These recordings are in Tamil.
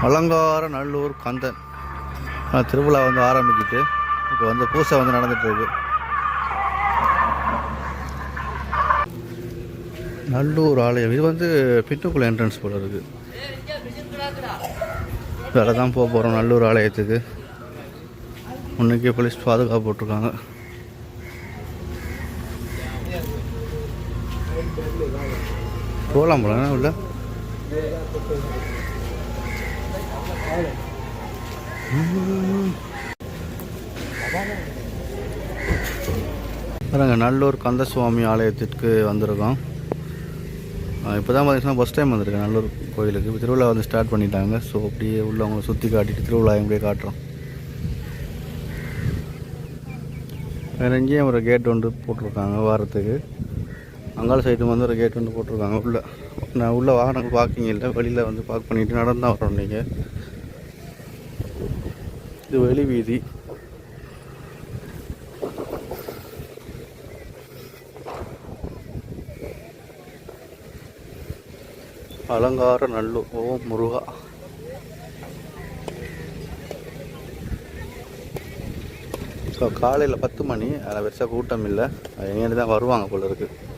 அலங்கார நல்லூர் கந்தன் திருவிழா வந்து ஆரம்பிச்சுட்டு இப்போ வந்து பூசை வந்து நடந்துகிட்ருக்கு. நல்லூர் ஆலயம் இது வந்து பின்னுக்குள்ள என்ட்ரன்ஸ் போல இருக்குது. வேலை தான் போக போகிறோம் நல்லூர் ஆலயத்துக்கு. முன்னுக்கே போலீஸ் பாதுகாப்பு போட்டிருக்காங்க. போகலாம் போல உள்ள பாருங்க. நல்லூர் கந்தசுவாமி ஆலயத்திற்கு வந்திருக்கோம். இப்போ தான் பார்த்தீங்கன்னா ஃபஸ்ட் டைம் வந்திருக்கேன் நல்லூர் கோயிலுக்கு. திருவிழா வந்து ஸ்டார்ட் பண்ணிட்டாங்க. ஸோ அப்படியே உள்ளவங்களை சுற்றி காட்டிட்டு திருவிழா எப்படியே காட்டுறோம். வேறு எங்கேயும் ஒரு கேட் ஒன்று போட்டிருக்காங்க வாரத்துக்கு. அங்காள சைடு வந்து ஒரு கேட் ஒன்று போட்டிருக்காங்க. உள்ள வாகனங்கள் பார்க்கிங் இல்லை. வெளியில் வந்து பார்க் பண்ணிவிட்டு நடந்தான் வரோம். நீங்கள் இது வெளி வீதி. அலங்கார நல்லூர் ஓம் முருகா. ஸோ காலையில் 10 மணி. அதில் பெருசாக கூட்டம் இல்லை. எங்கேருந்து தான் வருவாங்க போல இருக்குது.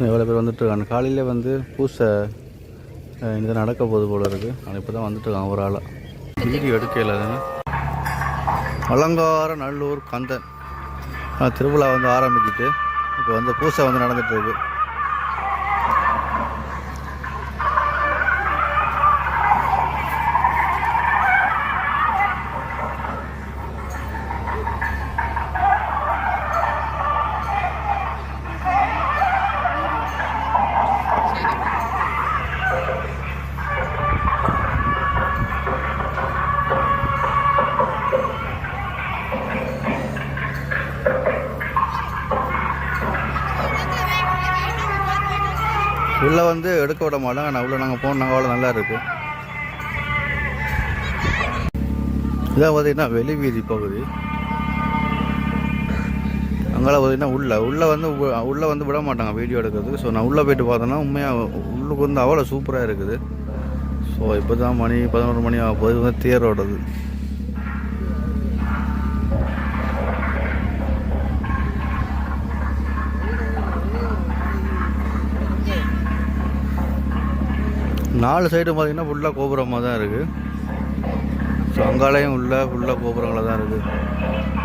எவ்வளோ பேர் வந்துட்டுருக்காங்க. காலையில் வந்து பூசை இந்த நடக்க போது போல இருக்குது. ஆனால் இப்போ தான் வந்துட்டுருக்காங்க ஒரு ஆளாக. வீடியோ எடுக்கல. அலங்கார நல்லூர் கந்தன் திருவிழா வந்து ஆரம்பிச்சுட்டு இப்போ வந்து பூசை வந்து நடந்துகிட்ருக்கு. உள்ளே வந்து எடுக்க விட மாட்டாங்க. நான் உள்ளே நாங்கள் போனோம். அவ்வளோ நல்லா இருக்குது. இதான் பார்த்தீங்கன்னா வெளி வீதி பகுதி. அங்கெல்லாம் பார்த்தீங்கன்னா உள்ளே வந்து விட மாட்டாங்க வீடியோ எடுக்கிறதுக்கு. ஸோ நான் உள்ளே போய்ட்டு பார்த்தோன்னா உண்மையாக உள்ளுக்கு வந்து அவ்வளோ சூப்பராக இருக்குது. ஸோ இப்போ தான் மணி 11 மணி ஆகும்போது இது வந்து தேரோடது. நாலு சைடு பார்த்தீங்கன்னா ஃபுல்லாக கோபுரமாக தான் இருக்குது. ஸோ அங்காலையும் ஃபுல்லாக கோபுரங்களாக தான் இருக்குது.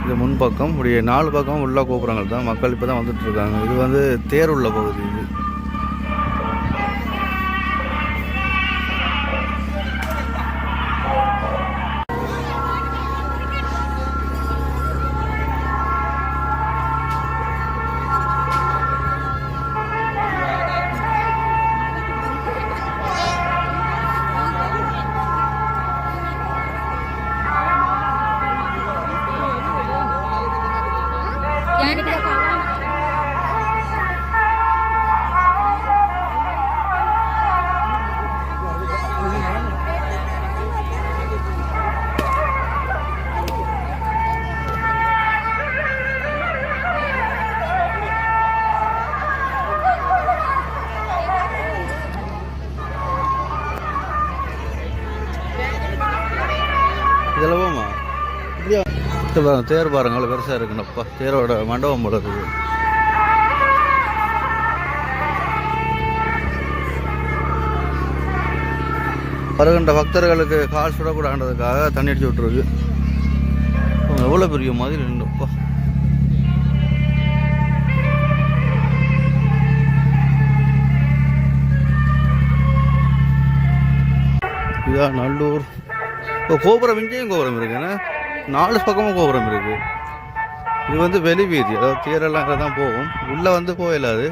இது முன்பக்கம் இப்படி 4 பக்கம் ஃபுல்லாக கோபுரங்கள் தான். மக்கள் இப்போ தான் வந்துட்டுருக்காங்க. இது வந்து தேர் உள்ள பகுதி. இது இதெல்லாமா தேர் பாருங்கள் பெருசாக இருக்குன்னப்பா. தேரோட மண்டபம் போல இருக்குது. வருகின்ற பக்தர்களுக்கு கால் சுடக்கூடாதுக்காக தண்ணி அடிச்சு விட்டுருக்கு. எவ்வளோ பெரிய மாதிரி இருந்துப்பா. இதான் நல்லூர். இப்போ கோபுரம் இங்கேயும் கோபுரம் இருக்குண்ணே. 4 பக்கமும் கோபுரம் இருக்குது. இது வந்து வெளி வீதி, அதாவது தேரெல்லாம் இங்கே தான் போகும். உள்ளே வந்து போயிடாது,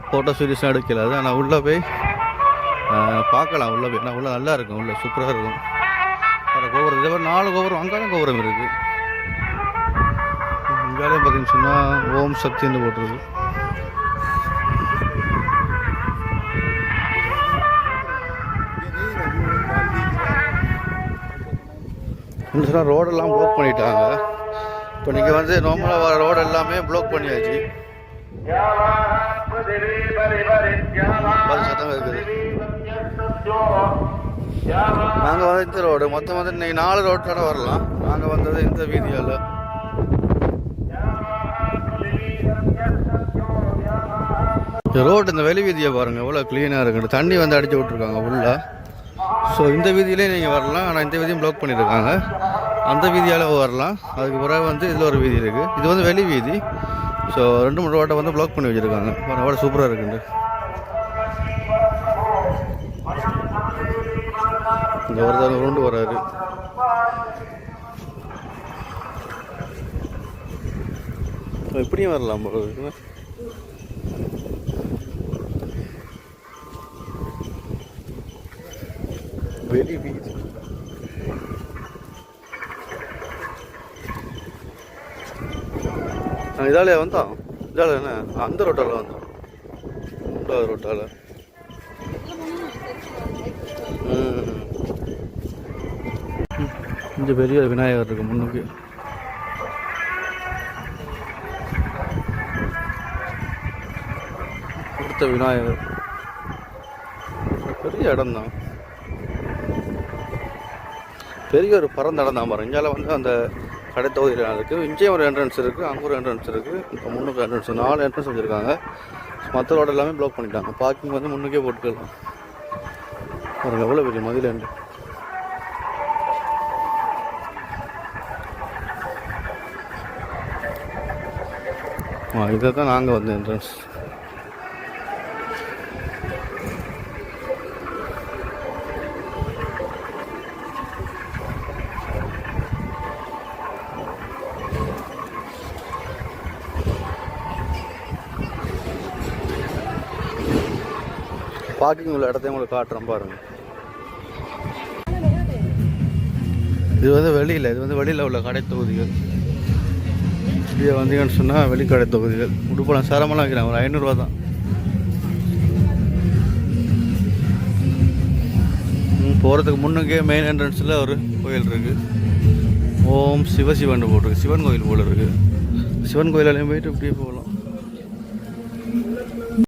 ஃபோட்டோ ஸ்டூடியோஸ் எடுக்கலாது. ஆனால் உள்ளே போய் பார்க்கலாம். உள்ளே போய் உள்ளே நல்லா இருக்கும், உள்ளே சூப்பராக இருக்கும். வேறு கோபுரம் இதே மாதிரி 4 கோபுரம், அங்காலும் கோபுரம் இருக்குது. இங்காலையும் பார்த்தீங்கன்னு சொன்னால் ஓம் சக்தின்னு போட்டுருக்கு. சொன்னால் ரோடெல்லாம் ப்ளாக் பண்ணிட்டாங்க. இப்போ நீங்கள் வந்து நார்மலாக வர ரோடு எல்லாமே ப்ளாக் பண்ணியாச்சு. சத்தம் இருக்குது. நாங்கள் வந்து இந்த ரோடு மொத்தம் வந்து இன்னைக்கு 4 ரோட்டோட வரலாம். நாங்கள் வந்தது இந்த வீதியால். இந்த ரோடு இந்த வெளி வீதியை பாருங்கள் எவ்வளோ க்ளீனாக இருக்குது. தண்ணி வந்து அடித்து விட்ருக்காங்க உள்ளே. ஸோ இந்த வீதியிலே நீங்கள் வரலாம். ஆனால் இந்த வீதியும் ப்ளாக் பண்ணியிருக்காங்க. அந்த வீதியால் வரலாம். அதுக்கு பிறகு வந்து இதில் ஒரு வீதி இருக்குது. இது வந்து வெளி வீதி. ஸோ 2-3 ரோட்டை வந்து ப்ளாக் பண்ணி வச்சுருக்காங்க. எவ்வளோ சூப்பராக இருக்குண்டு. இந்த ஒருத்தர் கொண்டு வராரு. எப்படியும் வரலாம் போல இருக்குங்க. வெளி வீதி இதாலே வந்தோம். இதால என்ன அந்த ரோட்டால் வந்தோம், 3வது ரோட்டால். இங்கே பெரிய விநாயகர் இருக்கு முன்னுக்கு. அடுத்த விநாயகர் பெரிய இடம் தான், பெரிய ஒரு பரந்த இடம் தான் பாருங்க. இங்கே வந்து அந்த கடை தொகுதியில் இருக்குது. இங்கேயும் ஒரு என்ட்ரன்ஸ் இருக்குது, அங்கே ஒரு என்ட்ரன்ஸ் இருக்குது. இப்போ முன்னுக்கு என்ட்ரன்ஸ் 4 என்ட்ரன்ஸ் வச்சுருக்காங்க. மற்ற ரோடு எல்லாமே ப்ளாக் பண்ணிட்டாங்க. பார்க்கிங் வந்து முன்னுக்கே போட்டுக்கலாம். பாருங்கள் எவ்வளோ பெரிய மதில். இதை தான் நாங்கள் வந்து என்ட்ரன்ஸ். பார்க்கிங் உள்ள இடத்தையும் உங்களுக்கு காட்டுறேன் பாருங்கள். இது வந்து வெளியில், இது வந்து வெளியில் உள்ள கடை தொகுதிகள். இப்படியே வந்தீங்கன்னு சொன்னால் வெளிக்கடை தொகுதிகள். உடுப்பெல்லாம் சரமெல்லாம் வைக்கிறாங்க. ஒரு 500 ரூபா தான். போகிறதுக்கு முன்னுக்கே மெயின் என்ட்ரன்ஸில் ஒரு கோயில் இருக்குது. ஓம் சிவசிவன் போட்டிருக்கு. சிவன் கோயில் போல் இருக்குது. சிவன் கோயிலையும் போயிட்டு இப்படியே போகலாம்.